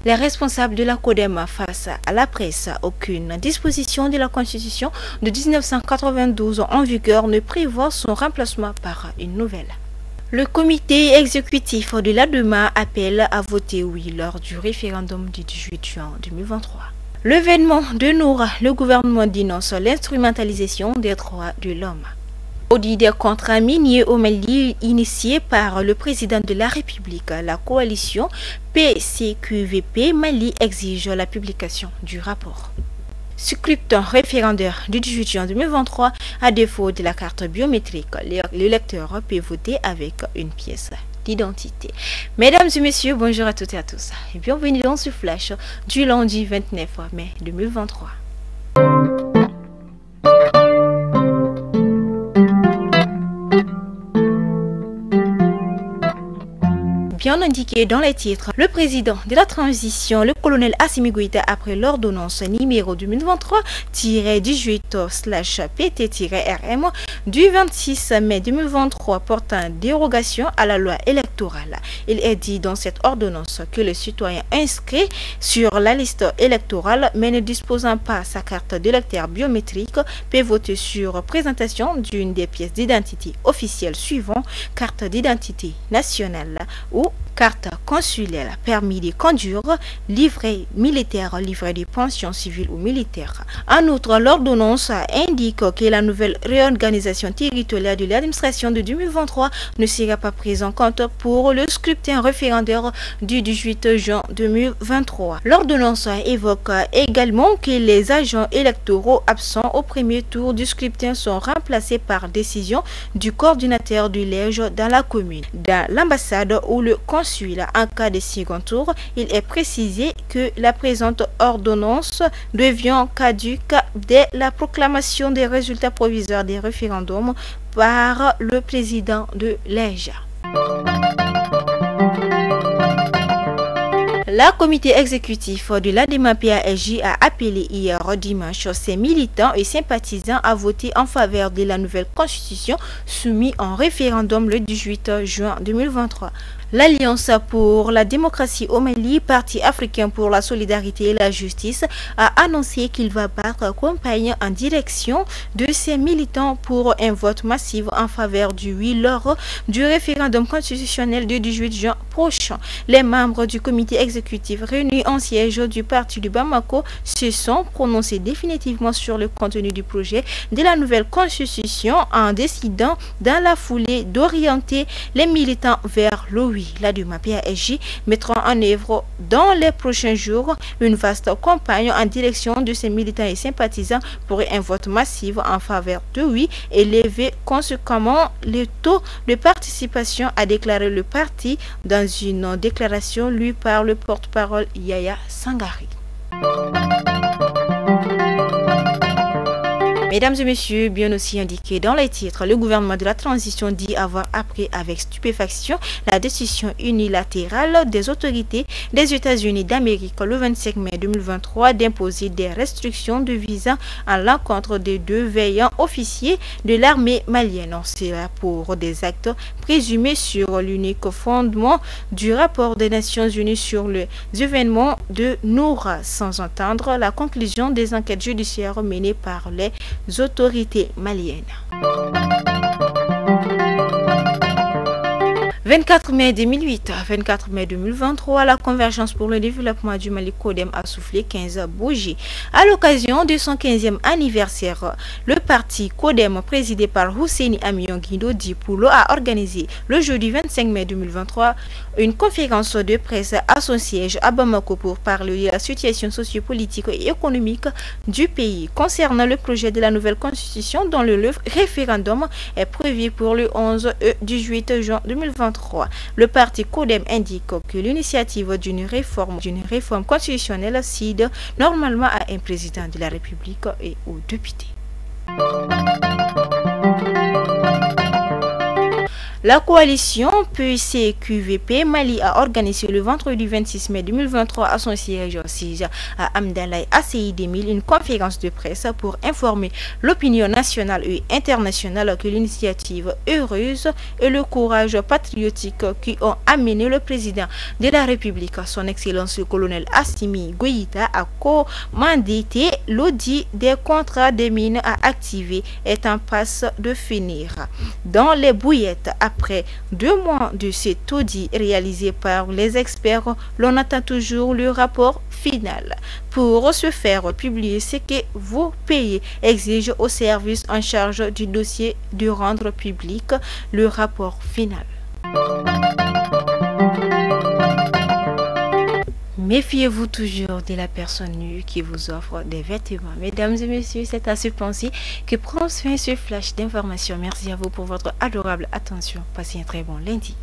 Les responsables de la CODEM face à la presse, aucune disposition de la Constitution de 1992 en vigueur ne prévoit son remplacement par une nouvelle. Le comité exécutif de l'ADEMA appelle à voter oui lors du référendum du 18 juin 2023. L'événement de Noura, le gouvernement dénonce l'instrumentalisation des droits de l'homme. Audit des contrats miniers au Mali initié par le président de la République, la coalition PCQVP Mali exige la publication du rapport. Scrutin référendaire du 18 juin 2023, à défaut de la carte biométrique, le lecteur peut voter avec une pièce d'identité. Mesdames et messieurs, bonjour à toutes et à tous et bienvenue dans ce flash du lundi 29 mai 2023. Bien indiqué dans les titres, le président de la transition, le colonel Assimi Goïta, après l'ordonnance numéro 2023-18/PT-RM du 26 mai 2023 portant dérogation à la loi électorale. Il est dit dans cette ordonnance que le citoyen inscrit sur la liste électorale mais ne disposant pas sa carte d'électeur biométrique peut voter sur présentation d'une des pièces d'identité officielles suivant carte d'identité nationale ou carte consulaire, permis de conduire, livret militaire, livret de pension civile ou militaire. En outre, l'ordonnance indique que la nouvelle réorganisation territoriale de l'administration de 2023 ne sera pas prise en compte pour le scrutin référendaire du 18 juin 2023. L'ordonnance évoque également que les agents électoraux absents au premier tour du scrutin sont remplacés par décision du coordinateur du lège dans la commune, dans l'ambassade ou le consulat. En cas de second tour, il est précisé que la présente ordonnance devient caduque dès la proclamation des résultats provisoires des référendums par le président de l'EJA. Le comité exécutif de l'ADEMA-PASJ a appelé hier dimanche ses militants et sympathisants à voter en faveur de la nouvelle constitution soumise en référendum le 18 juin 2023. L'Alliance pour la démocratie au Mali, Parti africain pour la solidarité et la justice, a annoncé qu'il va battre campagne en direction de ses militants pour un vote massif en faveur du oui lors du référendum constitutionnel du 18 juin prochain. Les membres du comité exécutif réunis en siège du parti du Bamako se sont prononcés définitivement sur le contenu du projet de la nouvelle constitution en décidant dans la foulée d'orienter les militants vers le oui. L'ADEMA-PASJ mettra en œuvre dans les prochains jours une vaste campagne en direction de ses militants et sympathisants pour un vote massif en faveur de oui, élever conséquemment le taux de participation, a déclaré le parti dans une déclaration lue par le porte-parole Yaya Sangari. Mesdames et messieurs, bien aussi indiqué dans les titres, le gouvernement de la transition dit avoir appris avec stupéfaction la décision unilatérale des autorités des États-Unis d'Amérique le 25 mai 2023 d'imposer des restrictions de visa à l'encontre des deux veillants officiers de l'armée malienne. C'est là pour des actes présumés sur l'unique fondement du rapport des Nations Unies sur les événements de Noura, sans entendre la conclusion des enquêtes judiciaires menées par les autorités maliennes. 24 mai 2008, 24 mai 2023, la Convergence pour le développement du Mali CODEM a soufflé 15 bougies. À l'occasion de son 15e anniversaire, le parti CODEM, présidé par Husseini Amion Guindo Dipoulo, a organisé le jeudi 25 mai 2023 une conférence de presse à son siège à Bamako pour parler de la situation sociopolitique et économique du pays concernant le projet de la nouvelle constitution dont le référendum est prévu pour le 11 et 18 juin 2023. Le parti CODEM indique que l'initiative d'une réforme constitutionnelle cède normalement à un président de la République et aux députés. La coalition PCQVP Mali a organisé le vendredi 26 mai 2023 à son siège à Amdalaï ACI 2000 une conférence de presse pour informer l'opinion nationale et internationale que l'initiative heureuse et le courage patriotique qui ont amené le président de la République, son Excellence le colonel Assimi Goïta, à commandater l'audit des contrats des mines à activer est en passe de finir. Dans les bouillettes, après 2 mois de cet audit réalisé par les experts, l'on attend toujours le rapport final. Pour se faire publier ce que vos pays exigent au service en charge du dossier de rendre public le rapport final. Méfiez-vous toujours de la personne nue qui vous offre des vêtements. Mesdames et messieurs, c'est à ce penser que prend fin ce flash d'information. Merci à vous pour votre adorable attention. Passez un très bon lundi.